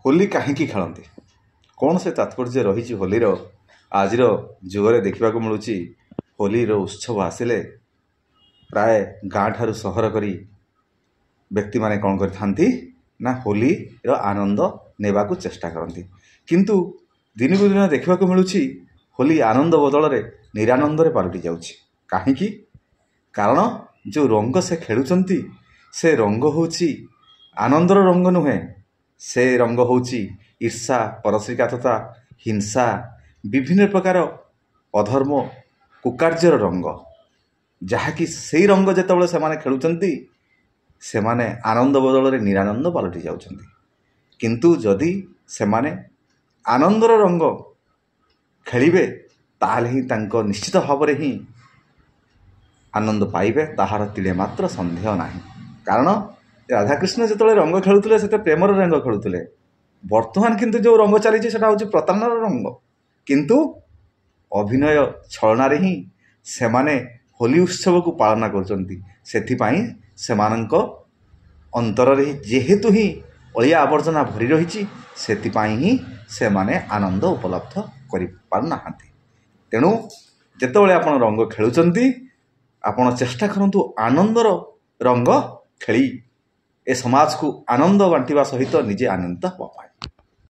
होली कहीं खेलती कौन से तात्पर्य रही होलीर आजिर जुगरे देखा मिलूँ होलीर उत्सव आसिले प्राय गाँ ठारू सहर करी व्यक्ति माने कौन करथांती ना होलीर आनंद नेबा को चेष्टा करती किंतु दिन को दिन देखा मिलूँ होली आनंद बदल में निरानंद पलटि जाउछि काहींकि कारण जो रंग से खेलुचंती से रंग होउछि आनंदर रंग नुहे से रंग होउछि ईर्षा परश्रीकातता हिंसा विभिन्न प्रकार अधर्म कुकार्यर रंग जहाँकि से रंग जेतबेले सेमाने खेलुचंती सेमाने आनंद बदल में निरानंद पलटि जाउछंती किंतु जदि सेमाने आनंदर रंग खेलिबे ताहले ही तांको निश्चित भाव में ही आनंद पाइबे ताहार तिले मात्र संदेह नाही कारण राधाकृष्ण जिते रंग खेलुले से प्रेमर रंग खेलुले वर्तमान किंतु जो रंग चली सेटा हूँ प्रतारणर रंग किंतु अभिनय छलनारे ही सेमाने होली उत्सव को पालना करचंती सेथिपाई सेमानंक अंतर जेहेतु ही अलिया आवर्जना भरी रही सेथिपाई ही सेमाने आनंद उपलब्ध करि पारनाहांती तेणु जेतेबेले आपण रंग खेलुचंती आपण चेष्टा करंतु आनंदर रंग खेली ए समाज को आनंद बांटिबा सहित निजे आनंदित होबा पाए।